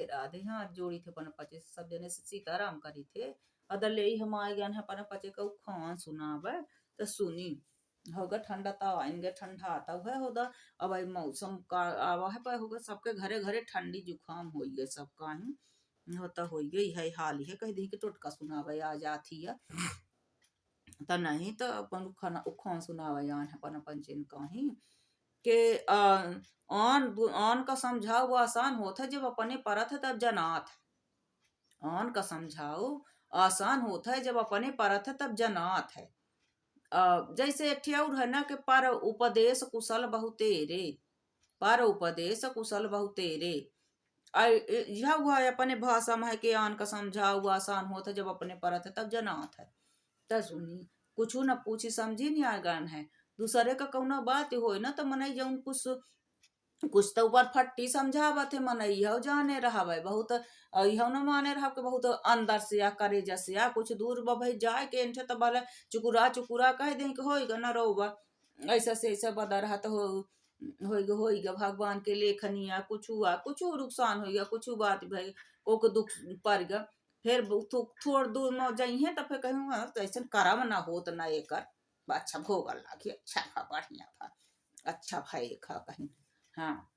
राधे हाथ जोड़ी थे अपन पचे सब जने से सीताराम करी थे। अदर ले हम आए गए हैं अपन पचे का खान सुनावे तो सुनी होगा ठंडा ता आएंगे ठंडा आता है होगा। अब आई मौसम का आवा है पर होगा सबके घरे घरे ठंडी जुकाम हो गए सबका ही होता हो गई है हाल ही है कह दी कि टोटका सुनावे आ जाती है त नहीं तो अपन खाना खान सुनावे यान है अपन अपन चिन कहीं के आन का समझाओ वो आसान होता है जब अपने परत है तब जनात है। आन का समझाओ आसान होता है जब अपने परत है तब जनात है। जैसे ठेउर है ना कि पर उपदेश कुशल बहुतेरे, पर उपदेश कुशल बहुतेरे। यह हुआ है अपने भाषा में है कि आन का समझाओ आसान होता है जब अपने परत है तब जनात है। त सुनी कुछ न पूछी समझी नहीं आगान है दूसरे का कौना बात हो ना तो मन जौन कुछ तो ऊपर फट्टी समझावत है मन यह जाने रहा भाई बहुत यह न माने रहा के बहुत अंदर से या करे जैसे या कुछ दूर भाई जाए के इनसे तो बोले चुकुरा चुकुरा कह दे कि होएगा न रोबा ऐसा से ऐसा बदा रहा तो होएगा भगवान के लेखनिया कुछ हुआ कुछ नुकसान होगा कुछ बात भाई को दुख पड़ गया फिर थोड़ दूर में जाइए तो फिर कहूँ ऐसा करम ना हो तो ना एक अच्छा भोग लागी अच्छा था बढ़िया था अच्छा भाई खा कहीं हाँ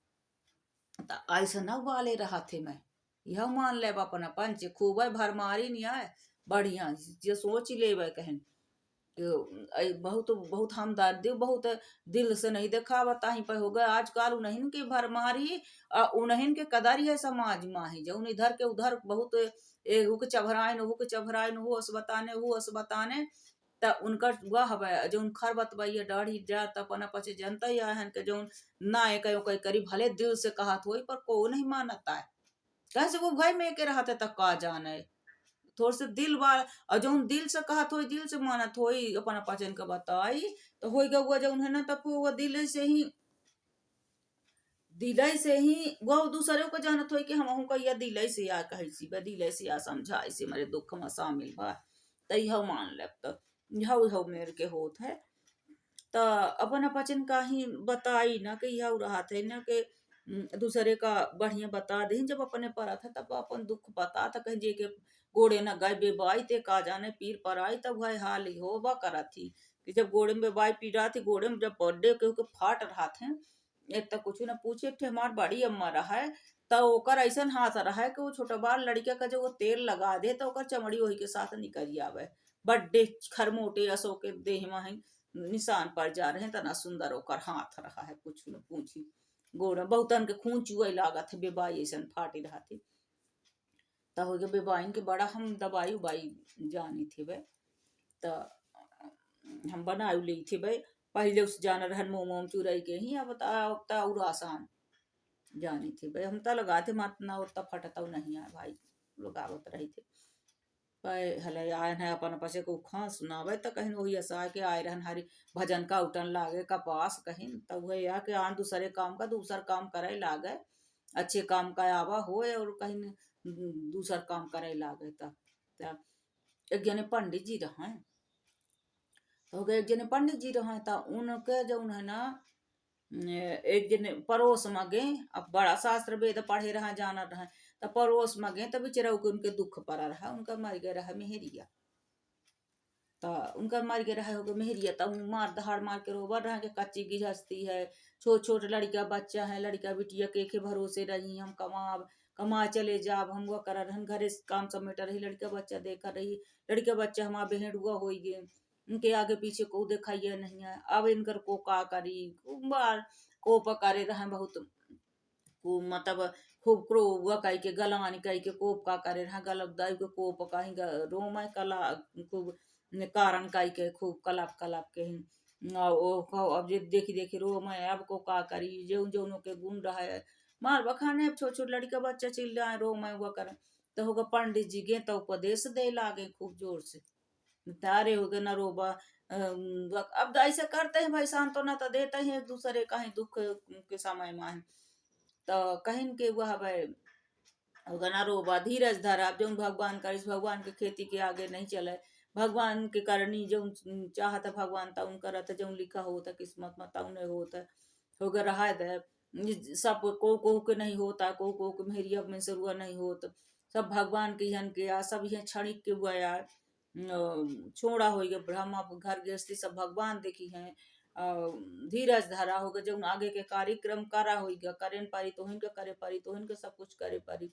तो ऐसा न वाले रहा थे मैं यह मान ले अपना पंच खूब भरमारी नहीं आए बढ़िया जो सोच ले कहन बहुत बहुत हमदर्दी बहुत दिल से नहीं देखा बताही पे हो गए आजकल उन्हीं के भरमारी उन्हीं के कदर है समाज में ही जो इधर के उधर बहुत हुक चभराइन हो अस बताने त उनकर वह हवे जो खर बतवाइए दाढ़ी जात अपना पचे जनता ही है के जो ना कयो कई करी भले दिल से कहा थोई पर को नहीं मानता है कैसे वो भाई में के रहते तक का जाने थोड़ से दिल वाल और जो दिल से कहा थोड़ी दिल से माना थोड़ी अपना पचन का बताई तो हो गया हुआ जो उन्हें ना तब वो दिल से ही वो दूसरे को जानत हो कि हम का यह दिल से या कही सी दिल से या समझा इसे मेरे दुख में शामिल बा तो यह मान ले तो यह मेरे के होत है तो अपन पचन का ही बताई ना कि यह रहा थे ना कि दूसरे का बढ़िया बता दे जब अपने पर था तब अपन दुख बता था कहीं जे के गोड़े न गए बेबाई ते का जाने पीर पर आई तब भाई हाल ही होबा करा थी कि जब गोड़े में बेबाई पी रहा थी गोड़े में जब बर्थडे के फाट रहा थे एक तो कुछ ना पूछे थे हमार बड़ी अम्मा रहा है तो ओकर ऐसा हाथ रहा है कि वो छोटा बार लड़का का जो वो तेल लगा दे तो ओकर चमड़ी वही के साथ निकल आवे बर्थडे खरमोटे असो के देह में निशान पर जा रहे हैं तना सुंदर ओकर हाथ रहा है कुछ न पूछी गोड़ बहुतन के खून चुए लागत है बेबाई ऐसा फाटी रहा थी तो हो गया बेबाइन के बड़ा हम दवाई उबाई जानी थी वे तो हम बनाई ली थी भाई पहले उस जाना रहन मोम मोम चुराई के ही अब और आसान जानी थी भाई हम तो लगाते मत ना उतना फटता नहीं है भाई लगावत रही थे हले आए हैं अपन पसे को खा सुनावे तो कहीं वही ऐसा के आए रहन हरी भजन का उठन लागे कपास कहीं तो वह या के आन दूसरे काम का दूसर काम करे लागे अच्छे काम का आवा होए और कहीं दूसर काम करे लागे तो एक जने पंडित जी रहे तो हो गए एक जने पंडित जी रहे तो उनके जो है ना एक जने पड़ोस में गए अब बड़ा शास्त्र वेद पढ़े रहा जाना रहा तो पड़ोस में गए तो बेचारा उनके दुख पड़ा रहा उनका मर गया रहा मेहरिया तो उनका मर गया रहा होगा मेहरिया तो मार दहाड़ मार के रोबर रहा के कच्ची गिरहस्ती है छोट छोट लड़का बच्चा है लड़का बिटिया के भरोसे रही हम कमा चले जाब हम वो कर रहन घरे काम समेट रही लड़का बच्चा देखा रही लड़का बच्चा हमारा बहन हुआ हो गए उनके आगे पीछे को दिखाइए नहीं है अब इनकर को का करी बार को पकारे रहे बहुत को मतलब खूब क्रो कई के गलानी कई के कोप का करे रहा गलब दाई के कोप कहीं रोम कला खूब कारण कई के खूब कलप कलप के अब जे देखी देखी रो मैं अब को का करी जो जो के गुण रहा है मार बखाने छोट छोट लड़का बच्चा चिल्ला रहा है रो मैं वो कर तो होगा पंडित जी गे तो उपदेश दे लागे खूब जोर से तारे हो गए न रोबा अब ऐसे करते हैं भाई सांत्वना तो देते हैं एक दूसरे का ही दुख के समय में तो कहीं के वह भाई गना रोबा धीरज धरा जो भगवान कर इस भगवान के खेती के आगे नहीं चले भगवान के करनी जो चाहता भगवान ता उनका रहता जो लिखा होता किस्मत में ता उन्हें होता हो गया रहा है सब को के नहीं होता, को के मेहरिया में सरुआ नहीं होत, सब भगवान के हन के आ सब यहाँ क्षणिक के हुआ यार छोड़ा हो गया ब्रह्मा घर गृहस्थी सब भगवान देखी हैं। धीरज धरा होगा जब आगे के कार्यक्रम करा हो गया, करें पारी तो हिनका करे पारी तो हिनका सब कुछ करे पारी,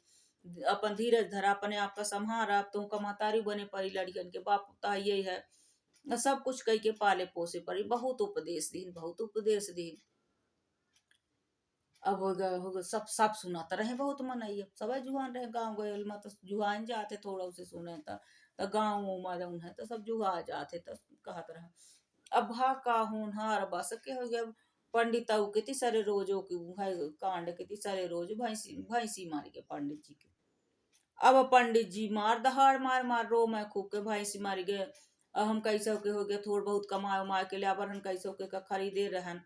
अपन धीरज धरा अपने आप का संहारा, अब तो कमातारी बने परी लड़कियन के बाप ता यही है सब कुछ कह के पाले पोसे परी, बहुत उपदेश दीन बहुत उपदेश दीन। अब होगा सब सब सुनाता रहे बहुत मन आई सब जुआन रहे गाँव गए मत जुआन जाते थोड़ा उसे सुने तो गाँव में जौन है तो सब जुआ जाते तो कहत रहे। अब भा का होनहार बस के हो गया पंडित कितनी सारे रोजों की कांड कितनी सारे रोज भैंसी भैंसी मार के पंडित जी के। अब पंडित जी मार दहाड़ मार मार रो मैं खूब के भैंसी मार गए। अब हम कैसे के हो गया थोड़ा बहुत कमाए उमाए के लिए अब हम कैसे के का खरीदे रहन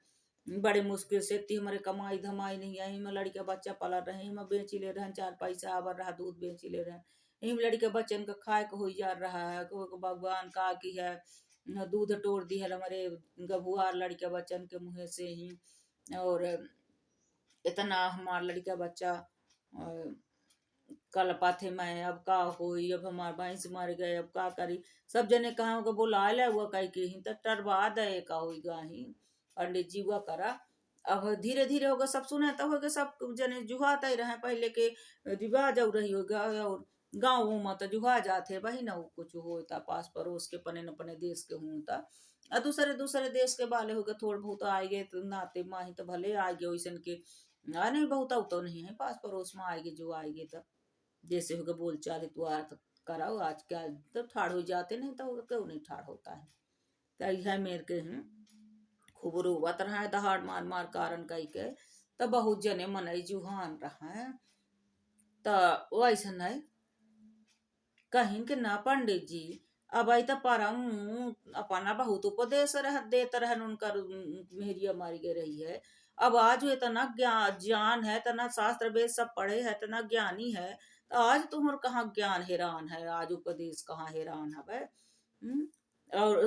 बड़े मुश्किल से ती हमारे कमाई धमाई नहीं आई, मैं लड़के बच्चा पाला रहे मैं बेच ले रहे चार पैसा आवर रहा दूध बेच ले रहे इन लड़के बच्चन का खाए को हो जा रहा है को भगवान का की है दूध टोर दी है हमारे गभुआर लड़के बच्चन के मुँह से ही। और इतना हमार लड़का बच्चा कल पाथे मैं अब का होई अब हमार भैंस मर गए अब का करी, सब जने कहा को बोला ले हुआ कह के ही तो टरवा दे का होई गाही पंडित जी हुआ करा। अब धीरे धीरे होगा सब सुने तो होगा सब जने जुहाते ही रहे पहले के रिवाज और रही होगा और गाँव में तो जुहा जाते वही ना कुछ होता पास पड़ोस के पने न पने देश के होता और दूसरे दूसरे देश के बाले होगा थोड़ा बहुत आए गए तो नाते माही तो भले आ गए वैसन के नहीं बहुत तो नहीं है पास पड़ोस में आएगी जो आएगी तब जैसे होगा बोल चाल तो अर्थ कराओ आज क्या तो ठाड़ हो जाते नहीं तो क्यों नहीं ठाड़ होता है तो यह मेरे के खूब रोवत रहा है दहाड़ मार मार कारण कही के तो बहुत जने मनई जुहान रहा है तो वैसा नहीं कहीं के ना पंडित जी अब आई तो परम अपना बहुत उपदेश रह देते रहन उनकर मेहरिया मारी गई रही है। अब आज वो इतना ज्ञान है इतना शास्त्र वेद सब पढ़े है इतना ज्ञानी है तो आज तुम्हार कहाँ ज्ञान हैरान है आज उपदेश कहाँ हैरान है भाई। और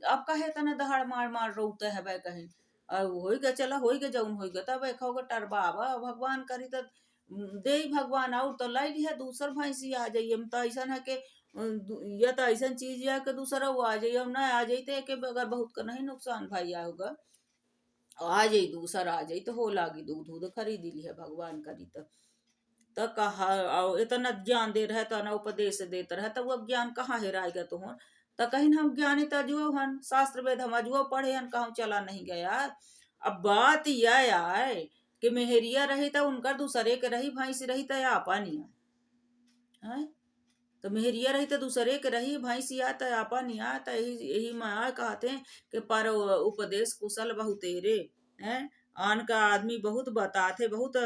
अब कहे तना दहाड़ मार मार रोते है भाई कहीं हो गया चला हो गया जौन हो गया तब एक टरबाबा भगवान करी तो दे भगवान और तो लाई है दूसर भैंसी आ जाइए तो ऐसा है कि या तो ऐसा चीज है कि दूसरा वो आ जाइए ना आ जाइए कि अगर बहुत का नहीं नुकसान भाई होगा आ जाई दूसरा आ जाई तो हो लागी दूध दूध खरीदी ली है भगवान करी तो कहा इतना ज्ञान दे रहा है तो ना उपदेश देता रहा तो वो ज्ञान कहाँ हेराएगा तुम्हार तो कहीं हम ज्ञानी तजुओ हन शास्त्र वेद हम अजुओ पढ़े हन कहूँ चला नहीं गया। अब बात यह आए कि मेहरिया रही तो उनका दूसरे के रही भैंस रही तो आपा नहीं आए तो मेहरिया रही तो दूसरे के रही भैंसिया तो आपा नहीं आया तो यही यही माया कहते हैं कि पर उपदेश कुशल बहुतेरे हैं आन का आदमी बहुत बताते बहुत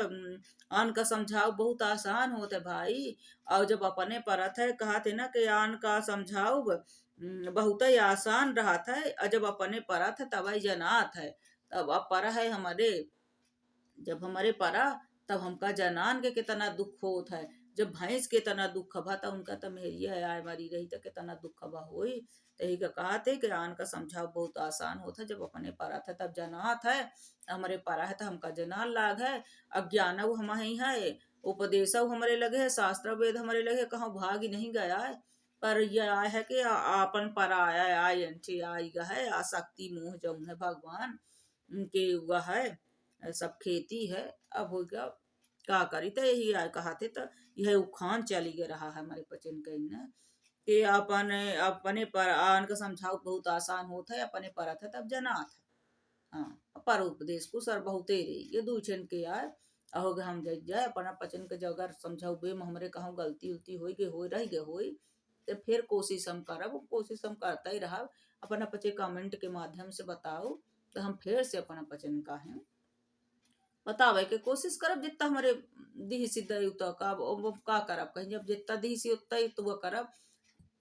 आन का समझाओ बहुत आसान होते भाई और जब अपने परत है कहते ना कि आन का समझाओ बहुत ही आसान रहा था और जब अपने परत है तब ही जनात है तब अब पर है हमारे जब हमारे परा तब हमका जनान के कितना दुख होता है जब भैंस के तना दुख बा तो उनका तो मेहरिया आय मरी रही तो कितना दुख बा होई तही का कहा थे कि आन का समझाओ बहुत आसान होता जब अपने परा था तब जनात है हमारे परा है तो हमका जनान लाग है अज्ञान हम ही है उपदेश हमारे लगे है शास्त्र वेद हमारे लगे कहाँ भाग ही नहीं गया है पर यह आय है कि आपन पर आया आई आई है आसक्ति मोह जौन है भगवान के वह है सब खेती है। अब हो गया का करी तो यही आय कहते तो यह उखान चली गया रहा है हमारे बचन कहीं ना कि अपने अपने पर आन का समझाओ बहुत आसान होता है अपने पर था तब जनात है। हाँ पर उपदेश को सर बहुते रे ये दूचन के आय हो गए हम जज जाए अपना पचन के जगह समझाओ बे हमरे कहूँ गलती उलती हो गए हो रह गए हो तो फिर कोशिश हम करब कोशिश हम करता ही रहा अपना पचे कमेंट के माध्यम से बताओ तो हम फिर से अपना पचन का है बतावे के कोशिश करब जितना हमारे दी सिद्ध उतना का करब कहीं जब जितना दी सी उतना ही तो करब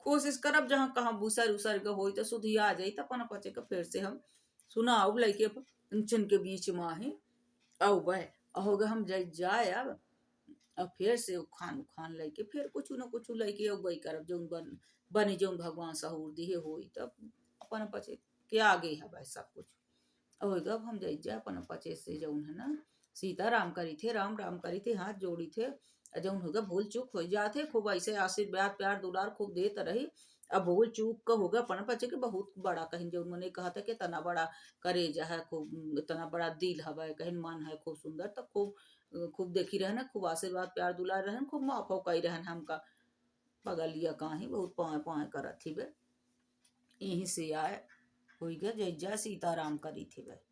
कोशिश करब जहाँ कहाँ भूसर उसर के हो तो सुधी आ जाये तो अपना पचे के फिर से हम सुनाओ लैके चुन के बीच में ही औ बह होगा हम जाए अब फिर से खान खान लेके फिर कुछ न कुछ लेके वही करब जो बनी जो भगवान सहूर दिए हो तब अपन पचे के आगे है भाई सब कुछ और अब हम जाए अपन पचे से जौन है ना सीता राम करी थे, राम राम करी थे, हाथ जोड़ी थे। जौन होगा भूल चूक हो जाते, खूब ऐसे आशीर्वाद प्यार दुलार खूब देत रही। अब भूल चूक का होगा अपन बच्चे के बहुत बड़ा कहीं, जो उन्होंने कहा था कि इतना बड़ा करेजा है, खूब इतना बड़ा दिल हवा कहीं, मन है खूब सुंदर, तो खूब खूब देखी रहना, खूब आशीर्वाद प्यार दुलार रहन, खूब माफो कही रहन हमका। पगलिया कहीं बहुत पाए पाए करत थी बे। यहीं से आए हुई गया जय जय सीताराम करी थी बे।